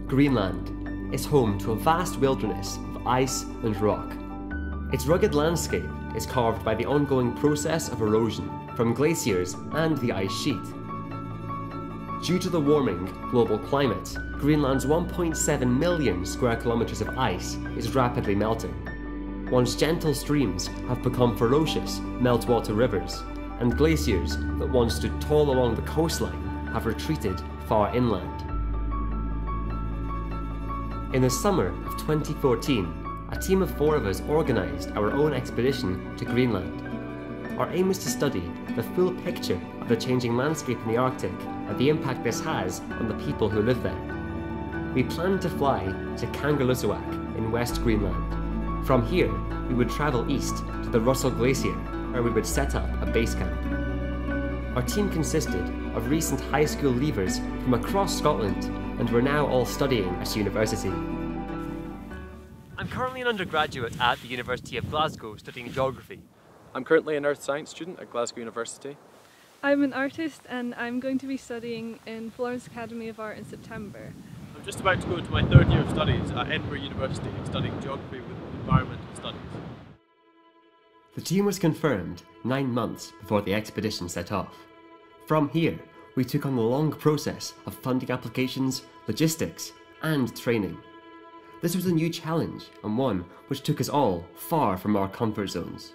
Greenland is home to a vast wilderness of ice and rock. Its rugged landscape is carved by the ongoing process of erosion from glaciers and the ice sheet. Due to the warming global climate, Greenland's 1.7 million square kilometers of ice is rapidly melting. Once gentle streams have become ferocious meltwater rivers, and glaciers that once stood tall along the coastline have retreated far inland. In the summer of 2014, a team of 4 of us organised our own expedition to Greenland. Our aim was to study the full picture of the changing landscape in the Arctic and the impact this has on the people who live there. We planned to fly to Kangerlussuaq in West Greenland. From here, we would travel east to the Russell Glacier, where we would set up a base camp. Our team consisted of recent high school leavers from across Scotland, and we're now all studying at university. I'm currently an undergraduate at the University of Glasgow studying geography. I'm currently an earth science student at Glasgow University. I'm an artist and I'm going to be studying in Florence Academy of Art in September. I'm just about to go into my 3rd year of studies at Edinburgh University, studying geography with environmental studies. The team was confirmed 9 months before the expedition set off. From here, we took on the long process of funding applications, logistics, and training. This was a new challenge, and one which took us all far from our comfort zones.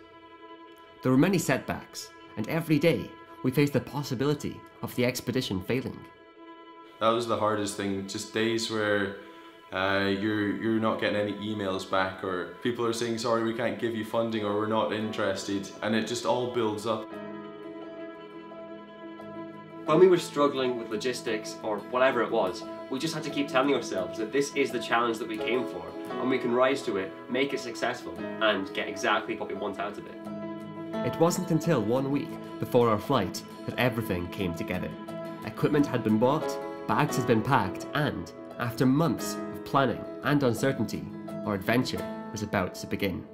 There were many setbacks, and every day we faced the possibility of the expedition failing. That was the hardest thing, just days where you're not getting any emails back, or people are saying sorry we can't give you funding, or we're not interested, and it just all builds up. When we were struggling with logistics or whatever it was, we just had to keep telling ourselves that this is the challenge that we came for, and we can rise to it, make it successful, and get exactly what we want out of it. It wasn't until 1 week before our flight that everything came together. Equipment had been bought, bags had been packed, and after months of planning and uncertainty, our adventure was about to begin.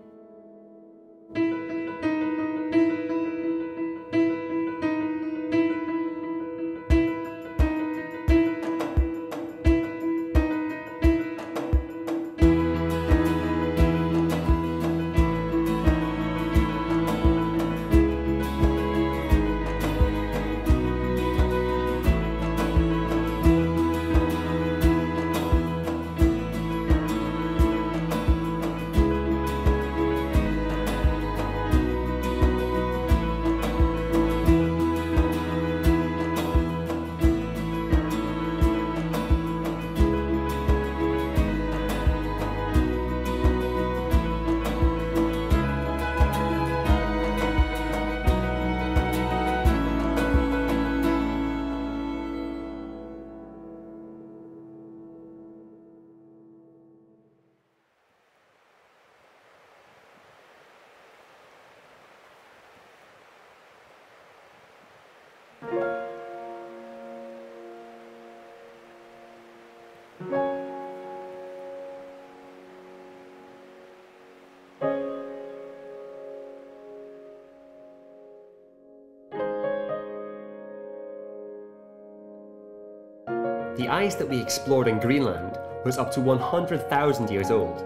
The ice that we explored in Greenland was up to 100,000 years old.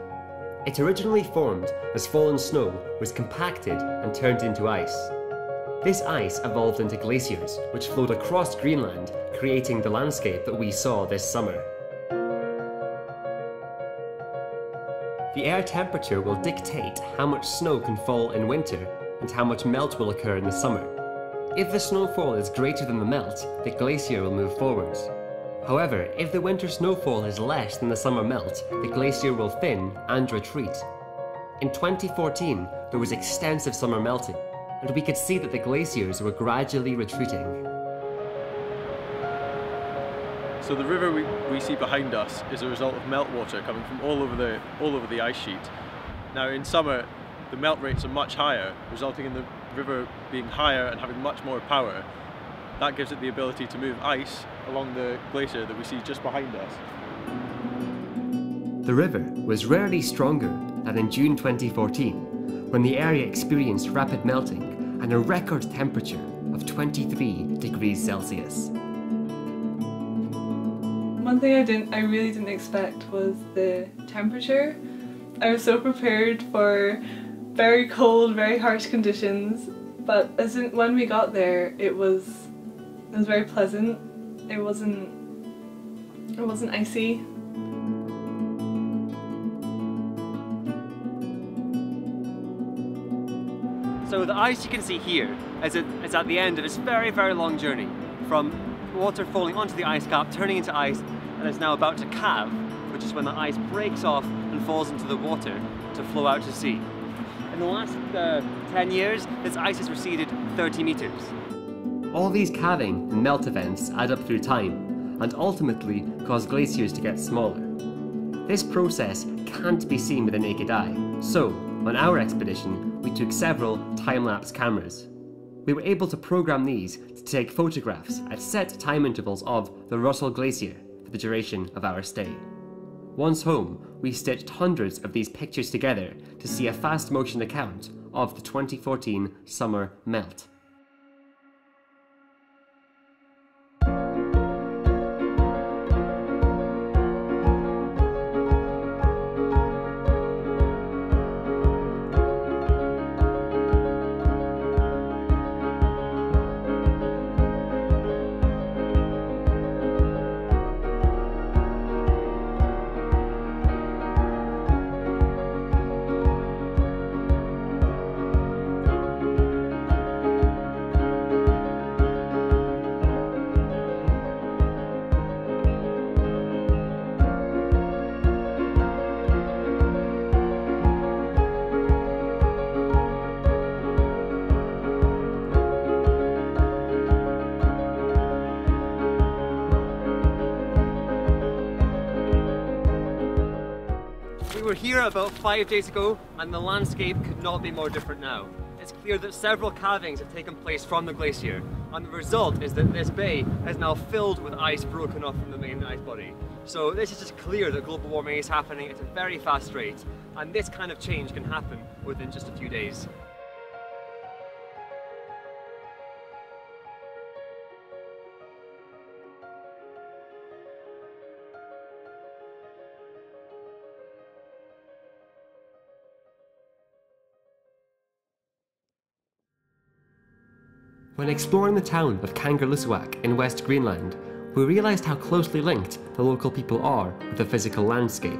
It originally formed as fallen snow was compacted and turned into ice. This ice evolved into glaciers, which flowed across Greenland, creating the landscape that we saw this summer. The air temperature will dictate how much snow can fall in winter and how much melt will occur in the summer. If the snowfall is greater than the melt, the glacier will move forwards. However, if the winter snowfall is less than the summer melt, the glacier will thin and retreat. In 2014, there was extensive summer melting, and we could see that the glaciers were gradually retreating. So the river we see behind us is a result of meltwater coming from all over the ice sheet. Now in summer, the melt rates are much higher, resulting in the river being higher and having much more power. That gives it the ability to move ice along the glacier that we see just behind us. The river was rarely stronger than in June 2014, when the area experienced rapid melting and a record temperature of 23 degrees Celsius. One thing I really didn't expect was the temperature. I was so prepared for very cold, very harsh conditions, but when we got there, it was very pleasant. It wasn't icy. So the ice you can see here is at the end of this very, very long journey from water falling onto the ice cap, turning into ice, and is now about to calve, which is when the ice breaks off and falls into the water to flow out to sea. In the last 10 years, this ice has receded 30 meters. All these calving and melt events add up through time and ultimately cause glaciers to get smaller. This process can't be seen with the naked eye, so on our expedition we took several time-lapse cameras. We were able to program these to take photographs at set time intervals of the Russell Glacier for the duration of our stay. Once home, we stitched hundreds of these pictures together to see a fast motion account of the 2014 summer melt. We were here about 5 days ago and the landscape could not be more different now. It's clear that several calvings have taken place from the glacier, and the result is that this bay is now filled with ice broken off from the main ice body. So this is just clear that global warming is happening at a very fast rate, and this kind of change can happen within just a few days. When exploring the town of Kangerlussuaq in West Greenland, we realised how closely linked the local people are with the physical landscape.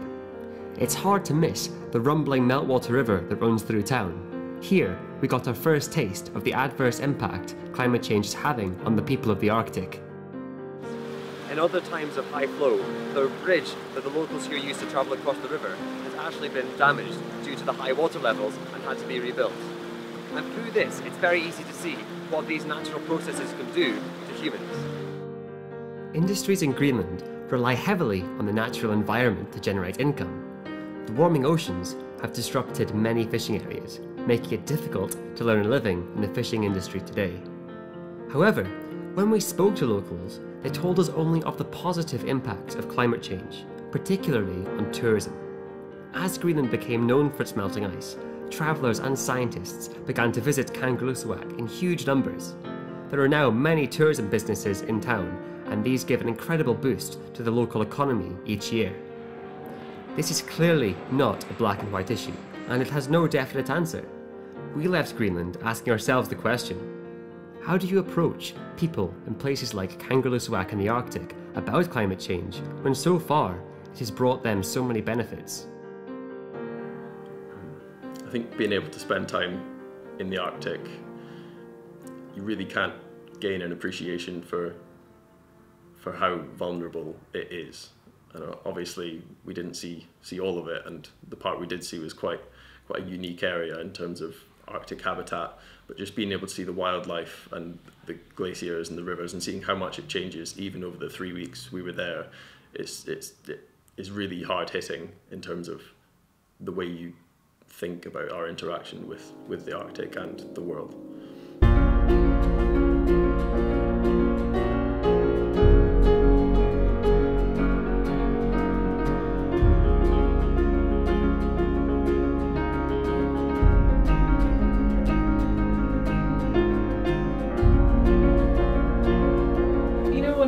It's hard to miss the rumbling meltwater river that runs through town. Here, we got our first taste of the adverse impact climate change is having on the people of the Arctic. In other times of high flow, the bridge that the locals here used to travel across the river has actually been damaged due to the high water levels and had to be rebuilt. And through this, it's very easy to see what these natural processes can do to humans. Industries in Greenland rely heavily on the natural environment to generate income. The warming oceans have disrupted many fishing areas, making it difficult to earn a living in the fishing industry today. However, when we spoke to locals, they told us only of the positive impacts of climate change, particularly on tourism. As Greenland became known for its melting ice, travellers and scientists began to visit Kangerlussuaq in huge numbers. There are now many tourism businesses in town, and these give an incredible boost to the local economy each year. This is clearly not a black and white issue, and it has no definite answer. We left Greenland asking ourselves the question: how do you approach people in places like Kangerlussuaq in the Arctic about climate change when so far it has brought them so many benefits? I think being able to spend time in the Arctic, you really can't gain an appreciation for how vulnerable it is. And obviously we didn't see all of it, and the part we did see was quite a unique area in terms of Arctic habitat, but just being able to see the wildlife and the glaciers and the rivers and seeing how much it changes even over the 3 weeks we were there is really hard hitting in terms of the way you think about our interaction with the Arctic and the world.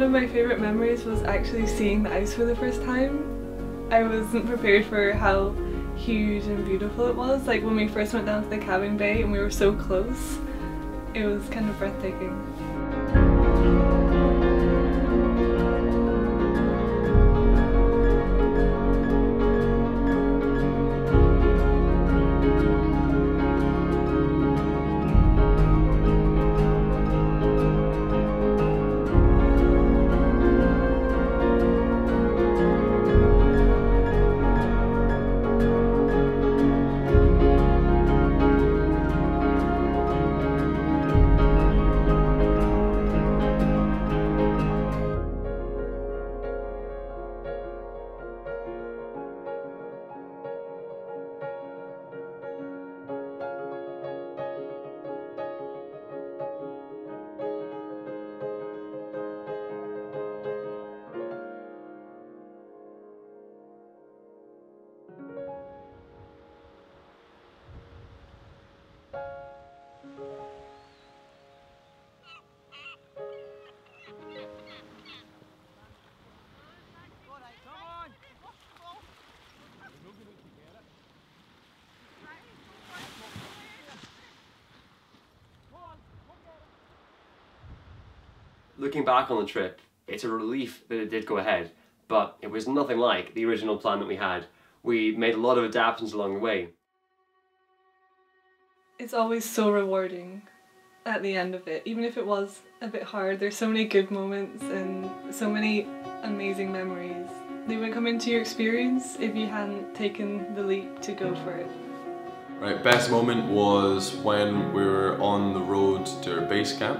One of my favourite memories was actually seeing the ice for the first time. I wasn't prepared for how huge and beautiful it was. Like when we first went down to the cabin bay and we were so close, it was kind of breathtaking. Looking back on the trip, it's a relief that it did go ahead, but it was nothing like the original plan that we had. We made a lot of adaptations along the way. It's always so rewarding at the end of it, even if it was a bit hard. There's so many good moments and so many amazing memories. They wouldn't come into your experience if you hadn't taken the leap to go for it. Right, best moment was when we were on the road to our base camp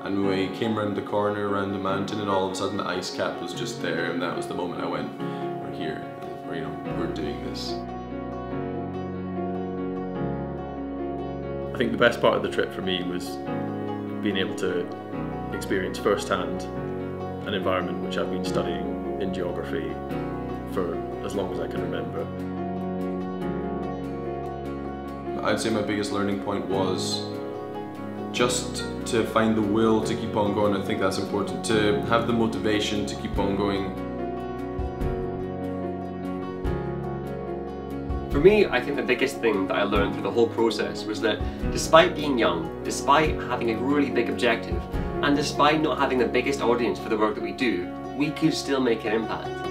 and we came around the corner around the mountain and all of a sudden the ice cap was just there, and that was the moment I went, we're here, we're doing this. I think the best part of the trip for me was being able to experience firsthand an environment which I've been studying in geography for as long as I can remember. I'd say my biggest learning point was just to find the will to keep on going. I think that's important, to have the motivation to keep on going. For me, I think the biggest thing that I learned through the whole process was that despite being young, despite having a really big objective, and despite not having the biggest audience for the work that we do, we could still make an impact.